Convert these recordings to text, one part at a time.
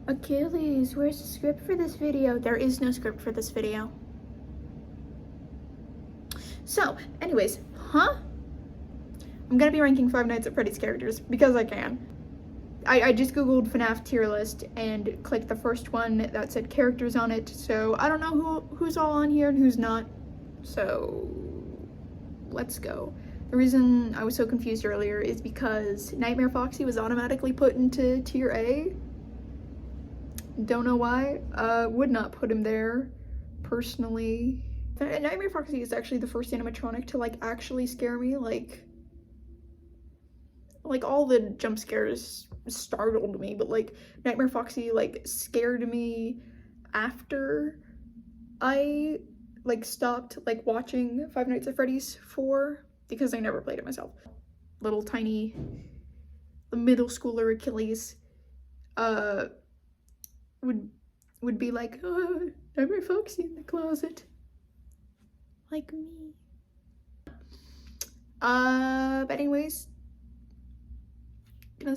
Achilles, where's the script for this video? There is no script for this video. So, anyways, I'm gonna be ranking Five Nights at Freddy's characters because I can. I just googled FNAF tier list and clicked the first one that said characters on it, so I don't know who's all on here and who's not. So, let's go. The reason I was so confused earlier is because Nightmare Foxy was automatically put into tier A. Don't know why. Would not put him there, personally. Nightmare Foxy is actually the first animatronic to, like, actually scare me. Like all the jump scares startled me, but, like, Nightmare Foxy, like, scared me after I, like, stopped, like, watching Five Nights at Freddy's 4, because I never played it myself. Little tiny, the middle schooler Achilles, would be like, oh, Nightmare Foxy in the closet. Like me. But anyways, gonna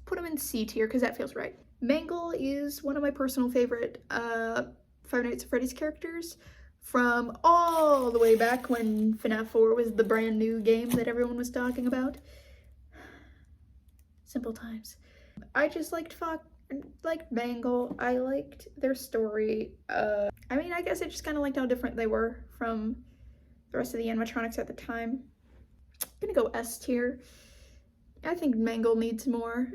put him in C tier because that feels right. Mangle is one of my personal favorite Five Nights at Freddy's characters from all the way back when FNAF 4 was the brand new game that everyone was talking about. Simple times. I just liked Mangle. I liked their story. I mean, I guess I just kind of liked how different they were from the rest of the animatronics at the time. I'm gonna go S tier. I think Mangle needs more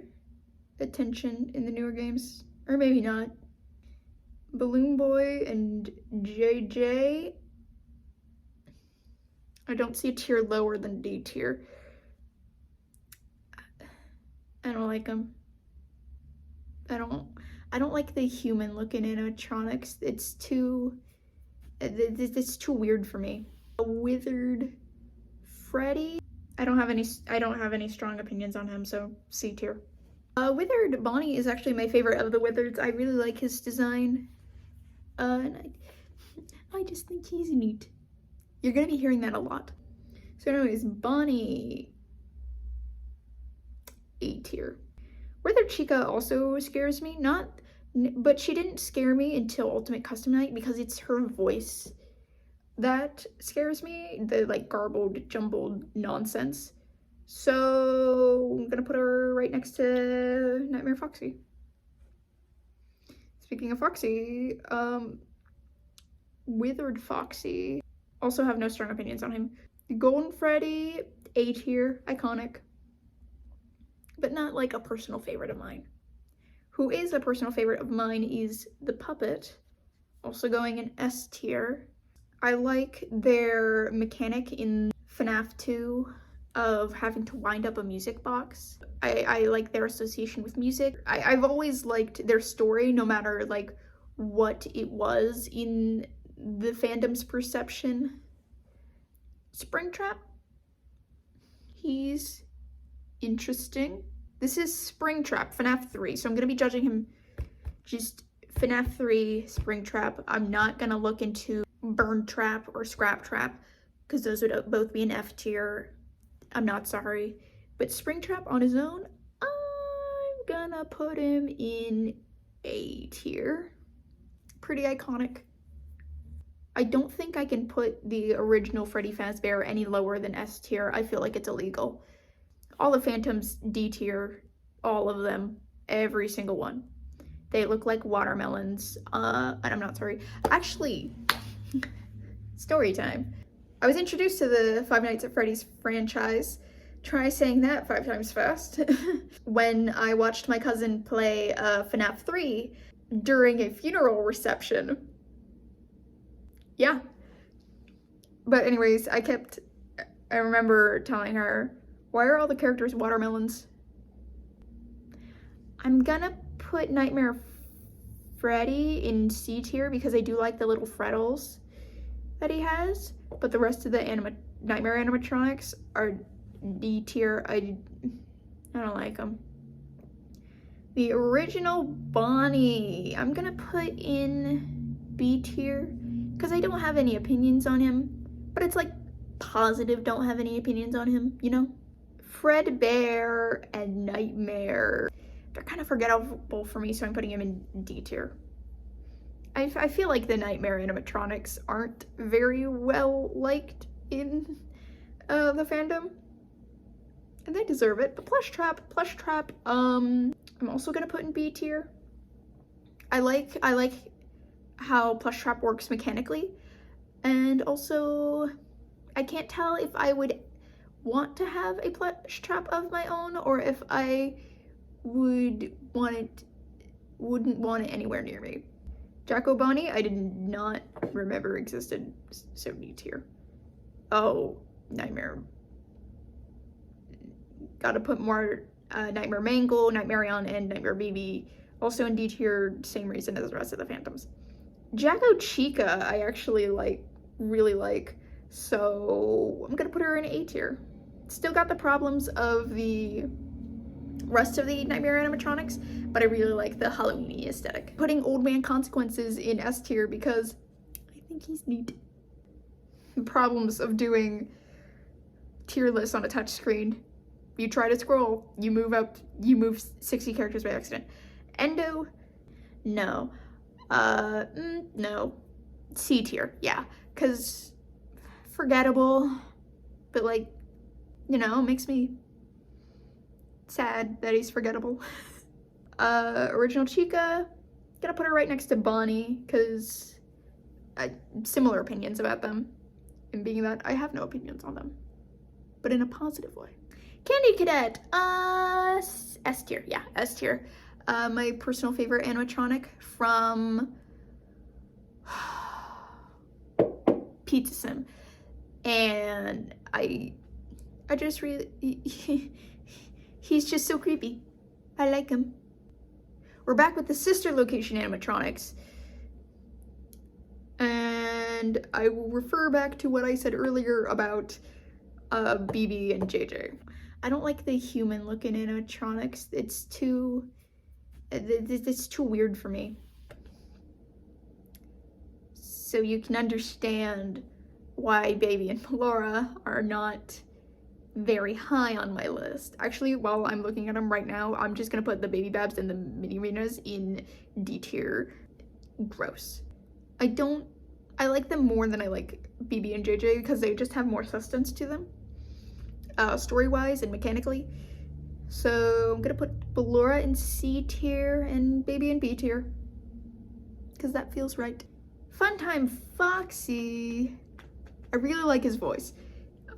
attention in the newer games. Or maybe not. Balloon Boy and JJ. I don't see a tier lower than D tier. I don't like them. I don't like the human looking animatronics. It's too weird for me. A withered Freddy. I don't have any strong opinions on him, so C tier. Withered Bonnie is actually my favorite of the withers. I really like his design. And I just think he's neat. You're gonna be hearing that a lot. So anyways, Bonnie, A tier. Withered Chica also scares me, but she didn't scare me until Ultimate Custom Night because it's her voice that scares me, the like garbled, jumbled nonsense. So I'm gonna put her right next to Nightmare Foxy. Speaking of Foxy, Withered Foxy, also have no strong opinions on him. Golden Freddy, A tier, iconic, but not like a personal favorite of mine. Who is a personal favorite of mine is the Puppet, also going in S tier. I like their mechanic in FNAF 2 of having to wind up a music box. I like their association with music. I've always liked their story, no matter like what it was in the fandom's perception. Springtrap, he's interesting. This is Springtrap, FNAF 3, so I'm gonna be judging him just FNAF 3, Springtrap. I'm not gonna look into Burn Trap or Scrap Trap because those would both be an F tier. I'm not sorry. But Springtrap on his own, I'm gonna put him in A tier. Pretty iconic. I don't think I can put the original Freddy Fazbear any lower than S tier. I feel like it's illegal. All the Phantoms, D tier. All of them. Every single one. They look like watermelons. And I'm not sorry. Actually, story time. I was introduced to the Five Nights at Freddy's franchise. Try saying that 5 times fast. When I watched my cousin play FNAF 3 during a funeral reception. Yeah. But anyways, I remember telling her, why are all the characters watermelons? I'm gonna put Nightmare Freddy in C tier because I do like the little freckles that he has, but the rest of the Nightmare animatronics are D tier. I don't like them. The original Bonnie, I'm gonna put in B tier because I don't have any opinions on him, but it's like positive don't have any opinions on him, you know? Fredbear and Nightmare. they're kind of forgettable for me, so I'm putting him in D tier. I feel like the Nightmare animatronics aren't very well liked in the fandom, and they deserve it. But Plush Trap, I'm also gonna put in B tier. I like how Plush Trap works mechanically, and also I can't tell if I would want to have a Plush Trap of my own, or if I wouldn't want it anywhere near me. Jacko Bonnie, I did not remember existed, so D tier. Oh, Nightmare. Gotta put more Nightmare Mangle, Nightmarion, and Nightmare Baby also in D tier, same reason as the rest of the Phantoms. Jacko Chica, I actually really like, so I'm gonna put her in A tier. Still got the problems of the rest of the Nightmare animatronics, but I really like the Halloween-y aesthetic. Putting Old Man Consequences in S tier because I think he's neat. The problems of doing tier lists on a touch screen. You try to scroll, you move 60 characters by accident. Endo, no. No. C tier, yeah. Cause forgettable, but like, you know, makes me sad that he's forgettable. Original Chica, gonna put her right next to Bonnie, cause similar opinions about them, and being that I have no opinions on them, but in a positive way. Candy Cadet, S tier, yeah, S tier. My personal favorite animatronic from Pizza Sim, and I just really, he's just so creepy. I like him. We're back with the sister location animatronics, and I will refer back to what I said earlier about BB and JJ. I don't like the human looking animatronics. It's too weird for me. So you can understand why Baby and Laura are not very high on my list. Actually, while I'm looking at them right now, I'm just gonna put the Baby Babs and the Mini Renas in D tier. Gross. I like them more than I like BB and JJ because they just have more substance to them, story-wise and mechanically. So I'm gonna put Ballora in C tier and Baby in B tier because that feels right. Funtime Foxy, I really like his voice,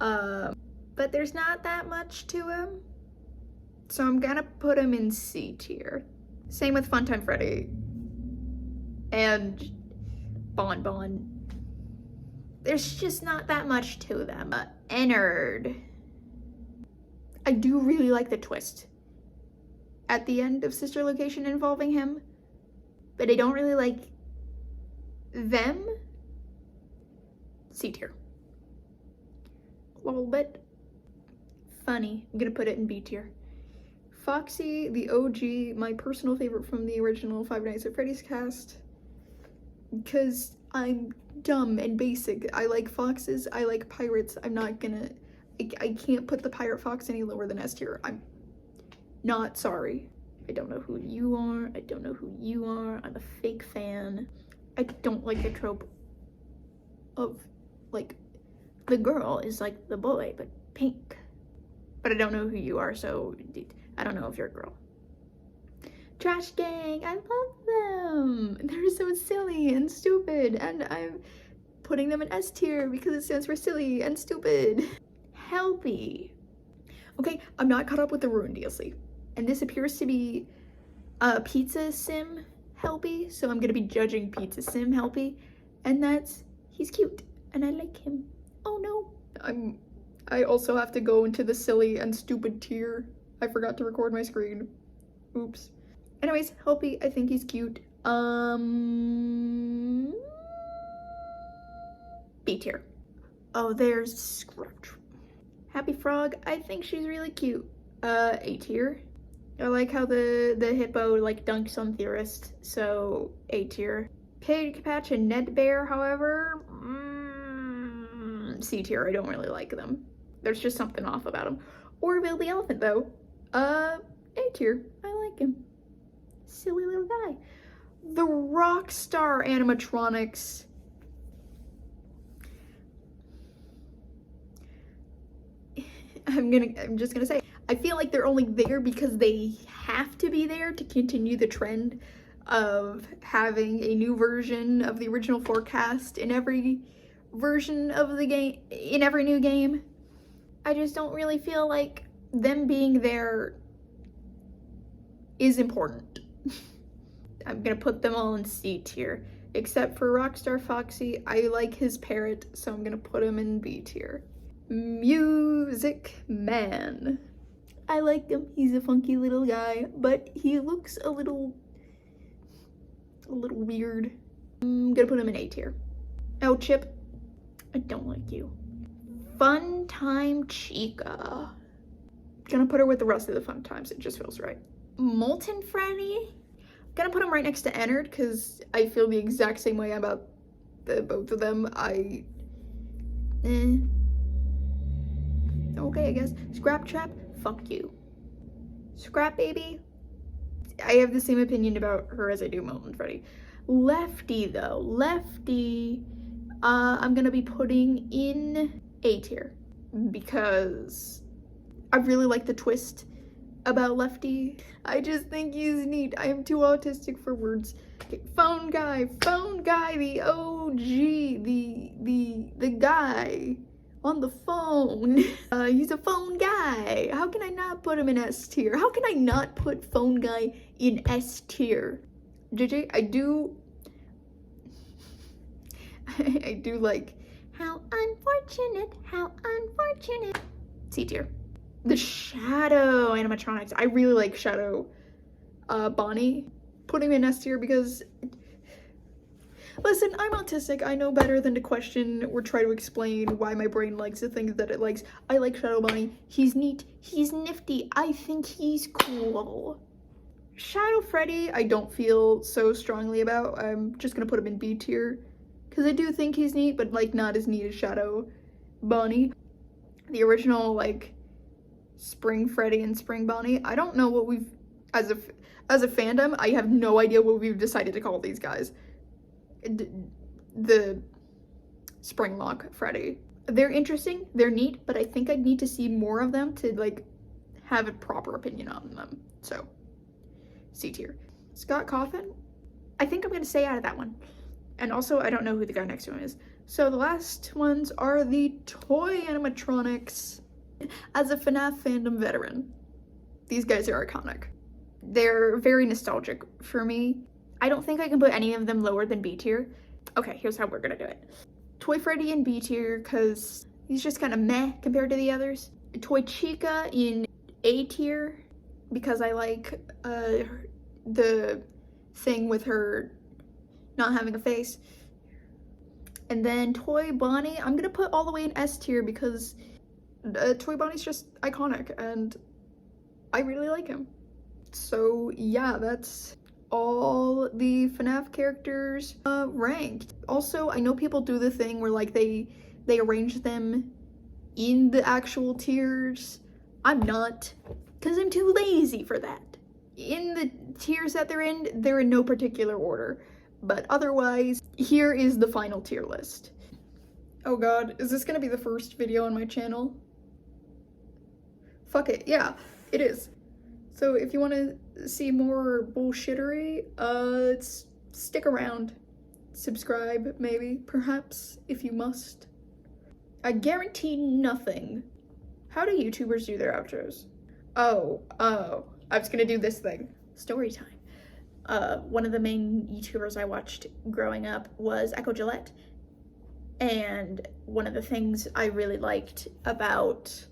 but there's not that much to him, so I'm gonna put him in C tier. Same with Funtime Freddy and Bon Bon. There's just not that much to them. Ennard, I do really like the twist at the end of Sister Location involving him, but I don't really like them. C tier. A little bit funny. I'm gonna put it in B tier. Foxy, the OG, my personal favorite from the original Five Nights at Freddy's cast, because I'm dumb and basic. I like foxes, I like pirates. I'm not gonna, I can't put the pirate fox any lower than S tier. I'm not sorry. I don't know who you are. I don't know who you are. I'm a fake fan. I don't like the trope of, like, the girl is like the boy, but pink. But I don't know who you are, so I don't know if you're a girl. Trash Gang, I love them. They're so silly and stupid, and I'm putting them in S tier because it stands for silly and stupid. Helpy. Okay, I'm not caught up with the Ruin DLC, and this appears to be Pizza Sim Helpy, so I'm gonna be judging Pizza Sim Helpy, and he's cute, and I like him. Oh no. I also have to go into the silly and stupid tier. I forgot to record my screen. Oops. Anyways, Helpy, I think he's cute. B tier. Oh, there's Scrooge. Happy Frog, I think she's really cute. A tier. I like how the hippo like dunks on Theorist, so A tier. Pig Patch and Ned Bear, however, C tier. I don't really like them. There's just something off about them. Orville the elephant, though, A tier. I like him. Silly little guy. The Rockstar animatronics. I'm just gonna say, I feel like they're only there because they have to be there to continue the trend of having a new version of the original forecast in every version of the game, in every new game. I just don't really feel like them being there is important. I'm gonna put them all in C tier, except for Rockstar Foxy. I like his parrot, so I'm gonna put him in B tier. Music Man. I like him. He's a funky little guy, but he looks a little weird. I'm gonna put him in A tier. Oh, Chip, I don't like you. Fun Time Chica. Gonna put her with the rest of the fun times. It just feels right. Molten Freddy. Gonna put him right next to Ennard because I feel the exact same way about both of them. Okay, I guess. Scrap Trap, fuck you. Scrap Baby, I have the same opinion about her as I do Molten Freddy. Lefty though, Lefty, I'm gonna be putting in A tier because I really like the twist about Lefty. I just think he's neat. I am too autistic for words. Okay, phone guy, the OG, the guy on the phone. He's a phone guy. How can I not put him in S tier? How can I not put phone guy in S tier? JJ, I do like, how unfortunate, how unfortunate. C tier. The Shadow animatronics. I really like Shadow Bonnie. Putting him in S tier because, listen, I'm autistic. I know better than to question or try to explain why my brain likes the things that it likes. I like Shadow Bonnie. He's neat. He's nifty. I think he's cool. Shadow Freddy, I don't feel so strongly about. I'm just gonna put him in B tier because I do think he's neat, but like not as neat as Shadow Bonnie. The original like Spring Freddy and Spring Bonnie. I don't know what we've, as a fandom, I have no idea what we've decided to call these guys. The Springlock Freddy. They're interesting, they're neat, but I think I'd need to see more of them to like have a proper opinion on them. So, C tier. Scott Coffin, I think I'm gonna stay out of that one. And also, I don't know who the guy next to him is. So the last ones are the toy animatronics. As a FNAF fandom veteran, these guys are iconic. They're very nostalgic for me. I don't think I can put any of them lower than B tier. Okay, here's how we're gonna do it. Toy Freddy in B tier because he's just kind of meh compared to the others. Toy Chica in A tier because I like the thing with her not having a face. And then Toy Bonnie, I'm gonna put all the way in S tier because Toy Bonnie's just iconic and I really like him. So yeah, that's all the FNAF characters ranked. Also, I know people do the thing where like they arrange them in the actual tiers. I'm not, because I'm too lazy for that. In the tiers that they're in no particular order. But otherwise, here is the final tier list. Oh god, is this gonna be the first video on my channel? Fuck it, yeah, it is. So if you want to see more bullshittery, stick around. Subscribe, maybe, perhaps, if you must. I guarantee nothing. How do YouTubers do their outros? Oh, I was gonna do this thing. Story time. One of the main YouTubers I watched growing up was Echo Gillette. And one of the things I really liked about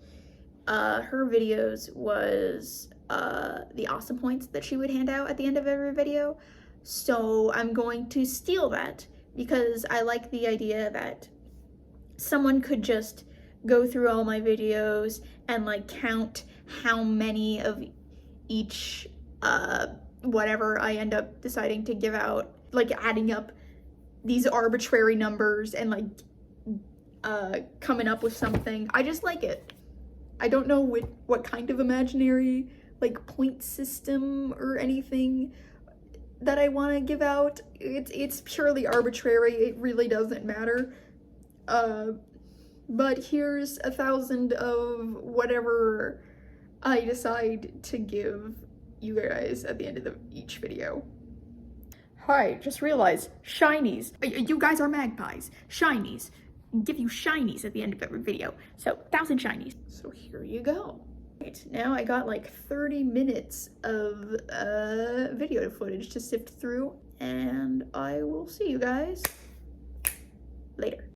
her videos was the awesome points that she would hand out at the end of every video. So I'm going to steal that because I like the idea that someone could just go through all my videos and like count how many of each whatever I end up deciding to give out, like adding up these arbitrary numbers and like coming up with something. I just like it. I don't know what kind of imaginary like point system or anything that I want to give out. It's purely arbitrary. It really doesn't matter. But here's 1,000 of whatever I decide to give you guys at the end of each video. Hi, just realized, shinies. You guys are magpies. Shinies. Give you shinies at the end of every video. So, 1,000 shinies. So here you go. Right, now I got like 30 minutes of video footage to sift through, and I will see you guys later.